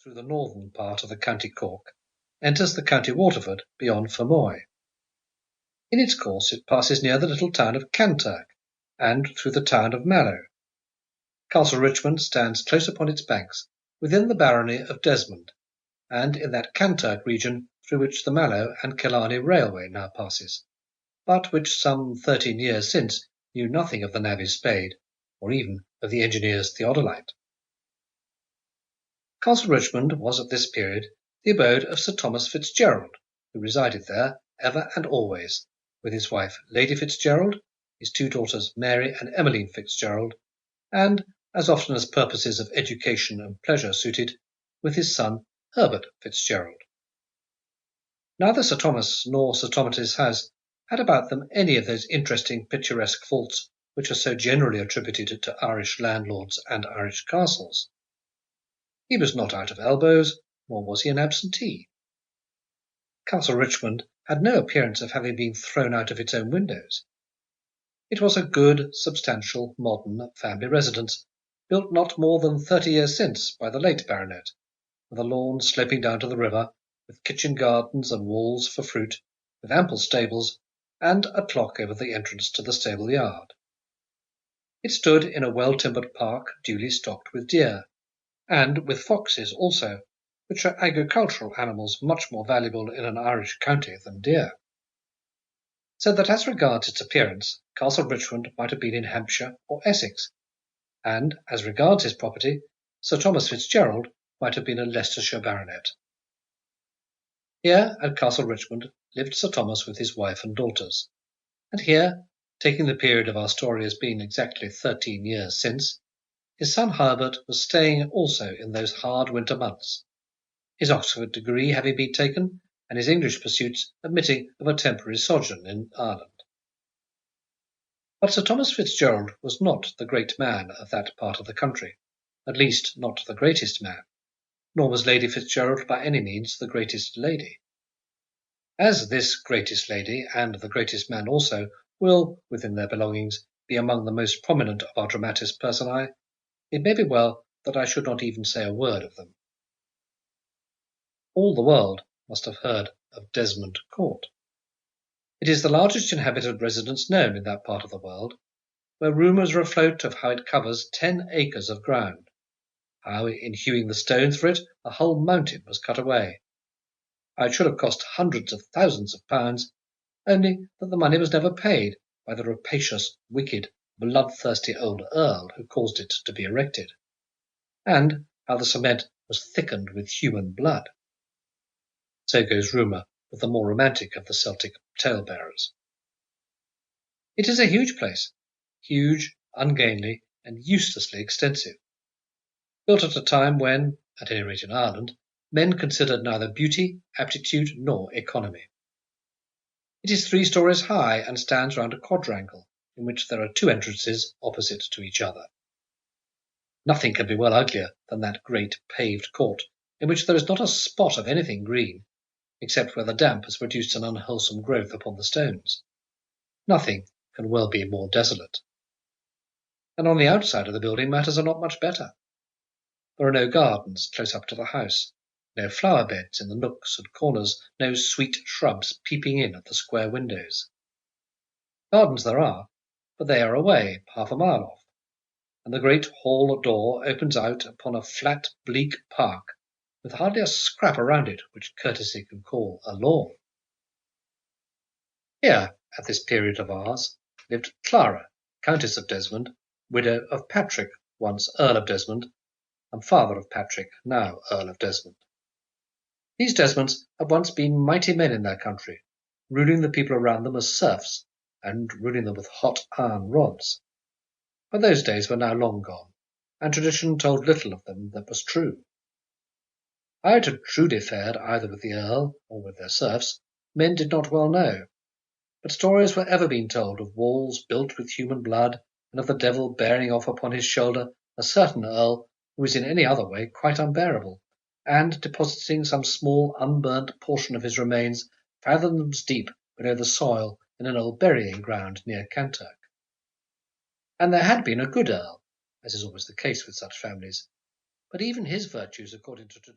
through the northern part of the County Cork, enters the County Waterford beyond Fermoy. In its course it passes near the little town of Canturk and through the town of Mallow. Castle Richmond stands close upon its banks, within the barony of Desmond, and in that Canturk region through which the Mallow and Killarney Railway now passes, but which some 13 years since knew nothing of the navvy's spade, or even of the engineer's theodolite. Castle Richmond was at this period the abode of Sir Thomas Fitzgerald, who resided there ever and always, with his wife Lady Fitzgerald, his 2 daughters Mary and Emmeline Fitzgerald, and, as often as purposes of education and pleasure suited, with his son Herbert Fitzgerald. Neither Sir Thomas nor Sir Thomas has had about them any of those interesting picturesque faults which are so generally attributed to Irish landlords and Irish castles. He was not out of elbows, nor was he an absentee. Castle Richmond had no appearance of having been thrown out of its own windows. It was a good, substantial, modern family residence, built not more than 30 years since by the late baronet, with a lawn sloping down to the river, with kitchen gardens and walls for fruit, with ample stables, and a clock over the entrance to the stable yard. It stood in a well-timbered park duly stocked with deer, and with foxes also, which are agricultural animals much more valuable in an Irish county than deer. So that as regards its appearance, Castle Richmond might have been in Hampshire or Essex, and as regards his property, Sir Thomas Fitzgerald might have been a Leicestershire baronet. Here at Castle Richmond lived Sir Thomas with his wife and daughters, and here, taking the period of our story as being exactly 13 years since, his son Herbert was staying also in those hard winter months, his Oxford degree having been taken, and his English pursuits admitting of a temporary sojourn in Ireland. But Sir Thomas Fitzgerald was not the great man of that part of the country, at least not the greatest man, nor was Lady Fitzgerald by any means the greatest lady. As this greatest lady, and the greatest man also, will, within their belongings, be among the most prominent of our dramatis personae, it may be well that I should not even say a word of them. All the world must have heard of Desmond Court. It is the largest inhabited residence known in that part of the world, where rumours are afloat of how it covers 10 acres of ground, how in hewing the stones for it a whole mountain was cut away, how it should have cost hundreds of thousands of pounds, only that the money was never paid by the rapacious, wicked, bloodthirsty old earl who caused it to be erected, and how the cement was thickened with human blood. So goes rumour with the more romantic of the Celtic tale-bearers. It is a huge place, huge, ungainly, and uselessly extensive, built at a time when, at any rate in Ireland, men considered neither beauty, aptitude, nor economy. It is 3 stories high and stands round a quadrangle, in which there are 2 entrances opposite to each other. Nothing can be well uglier than that great paved court, in which there is not a spot of anything green, except where the damp has produced an unwholesome growth upon the stones. Nothing can well be more desolate. And on the outside of the building matters are not much better. There are no gardens close up to the house, no flower beds in the nooks and corners, no sweet shrubs peeping in at the square windows. Gardens there are, but they are away, half a mile off, and the great hall door opens out upon a flat, bleak park, with hardly a scrap around it which courtesy can call a lawn. Here, at this period of ours, lived Clara, Countess of Desmond, widow of Patrick, once Earl of Desmond, and father of Patrick, now Earl of Desmond. These Desmonds had once been mighty men in their country, ruling the people around them as serfs, and ruling them with hot iron rods. But those days were now long gone, and tradition told little of them that was true. How it had truly fared either with the Earl or with their serfs, men did not well know, but stories were ever being told of walls built with human blood, and of the devil bearing off upon his shoulder a certain Earl who was in any other way quite unbearable, and depositing some small unburnt portion of his remains fathoms deep below the soil in an old burying ground near Canturk. And there had been a good Earl, as is always the case with such families, but even his virtues, according to tradition,